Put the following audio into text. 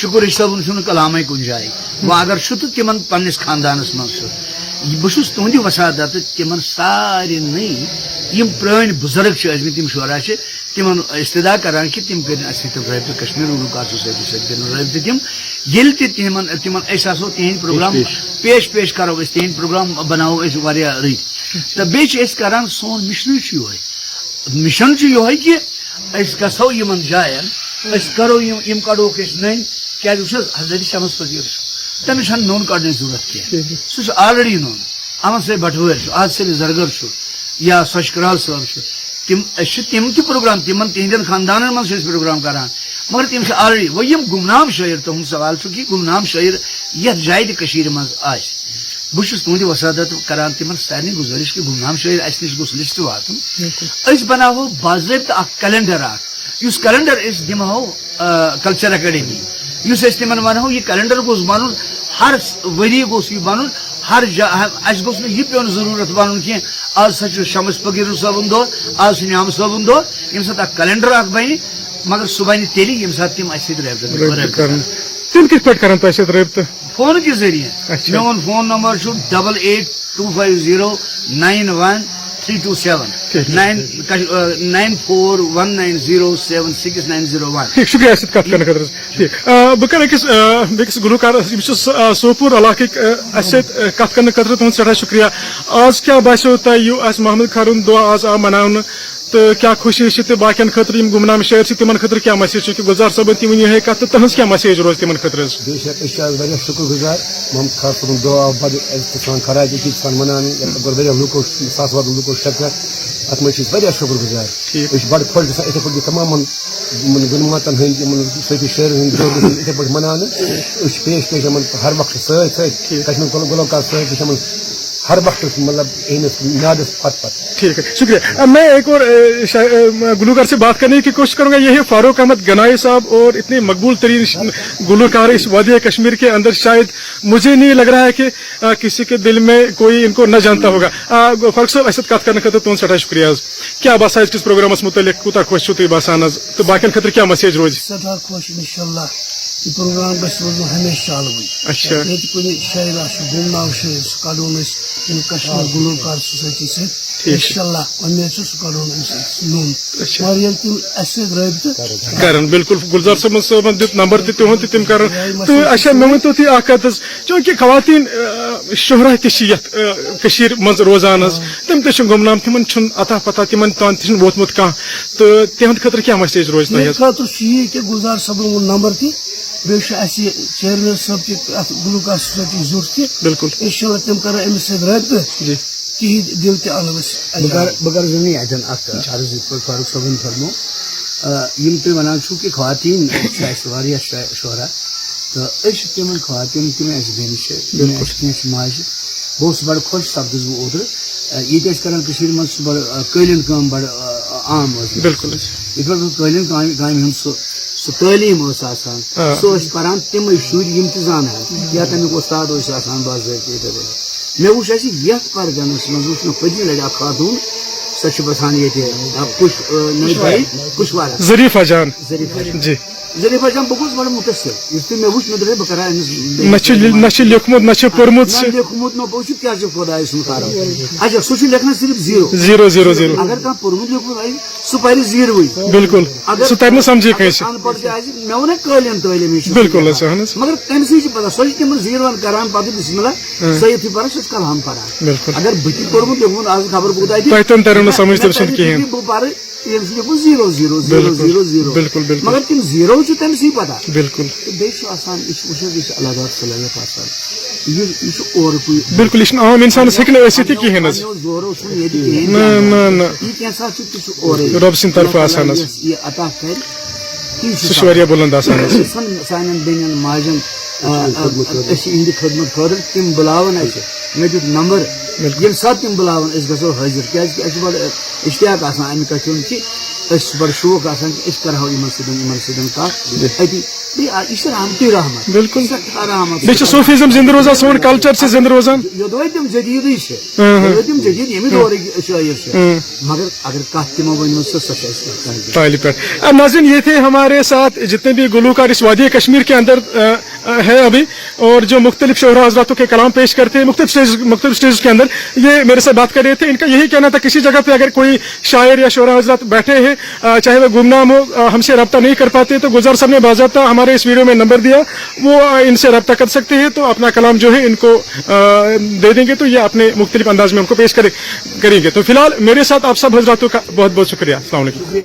شکر صٲبُن چھُنہٕ کلامے کُنہِ جایہِ وۄنۍ اگر چھُ تہٕ تِمن پننِس خاندانس منٛز چھُ بہٕ چھُس تُہنٛدِ وسادت تِمن سارنٕے یِم پرٛٲنۍ بُزرگ چھِ ٲسمٕتۍ یِم شورا چھِ تِمن استدا کران کہِ تِم کٔرِنۍ اَسہِ سۭتۍ رٲبطہٕ کشمیٖر اردوٗ کار سوسایٹی سۭتۍ کٔرِنۍ رٲبطہٕ تِم ییٚلہِ تہِ تِمن أسۍ آسو تِہنٛدۍ پروگرام پیش کرو أسۍ تِہنٛدۍ پروگرام بناوو أسۍ واریاہ رٕتۍ تہٕ بیٚیہِ چھِ أسۍ کران سون مِشنٕے چھُ یِہوے مِشن چھُ یِہوے کہِ أسۍ گژھو یِمن جاین أسۍ کرو یِم کڑوکھ أسۍ نٔنۍ کیازِ وٕچھ حظ حضرت شمس فقیٖر چھُ تٔمِس چھنہٕ نوٚن کڑنٕچ ضروٗرت کینٛہہ سُہ چھُ آلریڈی نوٚن امن صٲب بٹوٲرۍ چھُ عادل صٲب زرگر چھُ یا سچ کرال صٲب چھُ تِم أسۍ چھِ تِم تہِ پروگرام تِمن تِہنٛدٮ۪ن خاندانن منٛز چھِ أسۍ پروگرام کران مگر تِم چھِ آلریڈی وۄنۍ یِم گمنام شٲعر تُہُنٛد سوال چھُ کہِ گمنام شٲعر یتھ جایہِ تہِ کٔشیٖرِ منٛز آسہِ بہٕ چھُس تُہنٛدِ وسادت کران تِمن سارنٕے گُزٲرِش کہِ گمنام شٲعر اسہِ نِش گوٚژھ لسٹ واتُن أسۍ بناوو باضٲبطہٕ اکھ کیلنڈر اکھ یُس کیلنڈر أسۍ دِمہو کلچر اکیڈمی یُس أسۍ تِمن ونہو یہِ کیلنڈر گوٚژھ بنُن ہر ؤری گوٚژھ یہِ بنُن ہر اَسہِ گوٚژھ نہٕ یہِ پیوٚن ضروٗرت بنُن کینٛہہ آز ہسا چھُ شمس فقیٖر صٲبُن دۄہ آز چھُ نعام صٲبُن دۄہ ییٚمہِ ساتہٕ اکھ کیلنڈر اکھ بنہِ مگر سُہ بنہِ تیٚلہِ ییٚمہِ ساتہٕ تِم اَسہِ سۭتۍ رٲبطہٕ کرن تِم کِتھ پٲٹھۍ کرن تۄہہِ سۭتۍ رٲبطہٕ فون کہِ ذٔریعہٕ میون فون نمبر چھُ 88250941907690 ٹھیک شکریہ سۭتۍ کتھ کرنہٕ خٲطرٕ ٹھیک بہٕ کرٕ بیٚکِس گلوکارس یِم چھِ سوپور علاقٕکۍ اسہِ سۭتۍ کتھ کرنہٕ خٲطرٕ تُہُنٛد سٮ۪ٹھاہ شُکریہ آز کیاہ باسیٚو تۄہہِ یہِ اَسہِ محمد خٲرُن دۄہ آز آو مناونہٕ تہٕ کیاہ خوشی چھِ تہٕ باقین خٲطرٕ یِم گمنام شٲعر چھِ تِمن خٲطرٕ کیاہ میسیج چھِ کہِ گُلزار صٲبن تہِ ؤنِو یِہے کتھ تہٕ تُہنٛز کیاہ میسیج روزِ تِمن خٲطرٕ حظ بے شک أسۍ چھِ آز واریاہ شُکُر گُزار محمد خاص صٲبُن دۄہ آو بَڑٕ عزتہٕ سان خراج عقیٖد سان مَناونہٕ یَتھ کوٚر واریاہ لُکو ساس وادٕ لُکو شرکت اَتھ منٛز چھِ أسۍ واریاہ شُکُر گُزار أسۍ چھِ بَڑٕ خۄش گژھان یِتھٕے پٲٹھۍ تمامن یِمن گُلماتن ہٕنٛدۍ یِمن صوفی شٲعرن ہٕنٛدۍ دۄہ گژھن یِتھٕے پٲٹھۍ مَناونہٕ أسۍ چھِ پیش یِمن ہر وقتہٕ سۭتۍ سۭتۍ کشمیٖر گلوکار سۭتۍ چھِ یِمن ہر وقت مطلب میادس پتہ پتہ ٹھیک ہے شکریہ میں ایک اور گلوکار سے بات کرنے کی کوشش کروں گا یہ ہے فاروق احمد گنائی صاحب اور اتنے مقبول ترین گلوکار اس وادی کشمیر کے اندر شاید مجھے نہیں لگ رہا ہے کہ کسی کے دل میں کوئی ان کو نہ جانتا ہوگا فاروق صاحب ایسے کت کرنے خاطر تہد سٹھا شکریہ کیا باسان کس پروگرامس متعلق کوتاہ خوش تھی باسان تو باقین خاطر کیا میسیج روز سٹھا خوش انشاءاللہ یہ پروگرام گھس روزن ہمیشہ چالوٕے اچھا یہ کُنہِ شاعر آسہِ گمنام شاعر سُہ کڑون أسۍ یِم کشمیر گلوکار سوسایٹی سۭتۍ انشاءاللہ امید چھُ سُہ کڑون أمۍ سۭتۍ نوٚن مگر ییٚلہِ تِم اَسہِ سۭتۍ رٲبطہٕ کرن بالکل گلزار صٲبن دیُت نمبر تہِ تِہُنٛد تہِ تِم کرن تہٕ اچھا مےٚ ؤنۍتو تُہۍ اکھ کتھ حظ چوٗنکہِ خواتیٖن شہرا تہِ چھِ یتھ کٔشیٖرِ منٛز روزان حظ تِم تہِ چھِ گمنام تِمن چھُنہٕ اتا پتہ تِمن تام تہِ چھُنہٕ ووتمُت کانٛہہ تہٕ تِہنٛدِ خٲطرٕ کیاہ میسیج روزِ تۄہہِ مےٚ حظ خٲطرٕ چھُ یی کہِ گُلزار صٲبن ووٚن نمبر تہِ بیٚیہِ چھُ اَسہِ چیئرمین صٲب تہِ اتھ گلوکار سوسایٹی ضوٚرتھ تہِ بالکل انشاءاللہ تِم کرن أمِس سۭتۍ رٲبطہٕ جی تِہنٛدۍ دِل تہِ انو أسۍ بہٕ کَرٕ زٔمیٖن اَتٮ۪ن اکھ عرض یِتھ پٲٹھۍ فاروق صٲبن فرمو یِم تُہۍ وَنان چھُو کہِ خواتیٖن چھِ اَسہِ واریاہ شہرا تہٕ أسۍ چھِ تِمن خواتیٖن تِم اَسہِ بیٚنہِ چھِ یِم اَسہِ کینٛہہ چھِ ماجہِ بہٕ اوسُس بَڑٕ خۄش سپدُس بہٕ اوترٕ ییٚتہِ ٲسۍ کران کٔشیٖرِ منٛز چھُ بَڑٕ قٲلیٖن کٲم بَڑٕ عام ٲسۍ بالکل یِتھ پٲٹھۍ بہٕ قٲلیٖن کامہِ ہُنٛد سُہ تعلیٖم ٲس آسان سُہ ٲسۍ پران تِمے شُرۍ یِم تہِ زانان یا تَمیُک وۄستاد اوس آسان باضٲبطہٕ یِتھٕے پٲٹھۍ مےٚ وٕچھ اَسہِ یتھ پرگنس منٛز وٕچھ مےٚ پٔتمہِ لٹہِ اکھ خاتوٗن سۄ چھِ بسان ییٚتہِ کُشوارا ظریفہ جان ظریفہ جی ظریفہ جان بہٕ گوٚوُس بَڑٕ مُتٲثر یُس تُہۍ مےٚ وٕچھ مےٚ دوٚپ بہٕ کرٕ أمِس نہ چھُ لیوٚکھمُت نہ چھُ پوٚرمُت نہ لیوٚکھمُت نہ بہٕ وٕچھِ کیٛاہ چھُ خۄداے سُنٛد کرم اچھا سُہ چھُ لیکھان صرف 000 اگر کانٛہہ پوٚرمُت لیوٚکھمُت آسہِ سُہ پرِ 0 بالکل سُہ ترِ نہٕ سمجھی کٲنٛسہِ ان پڑھ تہِ آسہِ مےٚ ووٚن قٲلیٖن تعلیٖم یہِ چھِ بالکل حظ اہن حظ مگر تٔمسٕے چھِ پتہ سۄ چھِ تِمن 0 کران پتہٕ بسم اللہ سۄ یُتھُے پران سۄ چھِ کلام پران بالکل اگر بہٕ تہِ پوٚرمُت لیوٚکھمُت آز خبر کوٗتاہ تۄہہِ تہِ ترِو نہٕ سمجھ تٔمۍ سُنٛد کِہیٖنۍ بہٕ پرٕ ییٚمِس لیوٚکھُن 0 بالکل بالکل مگر تِم 0 چھِ تٔمسٕے پتہ بالکل تہٕ بیٚیہِ چھُ آسان یہِ چھُ وٕچھ حظ یہِ چھُ اللہ تعالیٰ صلایت آسان یہِ چھُ اورٕکُے بالکل یہِ چھُنہٕ عام اِنسانس ہیٚکہِ نہٕ ٲسِتھ تہِ کِہیٖنۍ حظ زورو چھُنہٕ ییٚتہِ کِہیٖنۍ نہ یہِ کینٛہہ ساتہٕ چھُ تہِ چھُ اورٕے رۄب سٕنٛدِ طرفہٕ آسان حظ یہِ عطا کرِ تی سُہ چھُ واریاہ بُلنٛد آسان حظ سانٮ۪ن بیٚنٮ۪ن ماجٮ۪ن أسۍ چھِ یِہنٛدِ خدمت خٲطرٕ تِم بُلاوان اَسہِ مےٚ دیُت نمبر ییٚمہِ ساتہٕ تِم بُلاوان أسۍ گژھو حٲضِر کیازِ کہِ اَسہِ چھُ بَڑٕ اِشتیاق آسان اَمہِ کَتھِ ہُنٛد کہِ أسۍ چھِ بَڑٕ شوق آسان کہِ أسۍ کَرہو یِمن سۭتۍ کَتھ أتی یہ رحمتی رحمت بالکل رحمت بیچ صوفیزم زندہ روزان سون کلچر سے زندہ روزان یہ تم جدید تم جدید یمہ دورک شاعر مگر اگر کت تمو ون پہلے پہ ناظرین یہ تھے ہمارے ساتھ جتنے بھی گلوکار اس وادی کشمیر کے اندر ہے ابھی اور جو مختلف شعراء حضراتوں کے کلام پیش کرتے ہیں مختلف اسٹیج کے اندر یہ میرے سے بات کر رہے تھے. ان کا یہی کہنا تھا کسی جگہ پہ اگر کوئی شاعر یا شعراء حضرات بیٹھے ہیں چاہے وہ گمنام ہو ہم سے رابطہ نہیں کر پاتے تو گلزار صاحب نے باضابطہ ہمارے اس ویڈیو میں نمبر دیا وہ ان سے رابطہ کر سکتے ہیں تو اپنا کلام جو ہے ان کو دے دیں گے تو یہ اپنے مختلف انداز میں ان کو پیش کریں گے. تو فی الحال میرے ساتھ آپ سب حضراتوں کا بہت بہت شکریہ. السلام علیکم.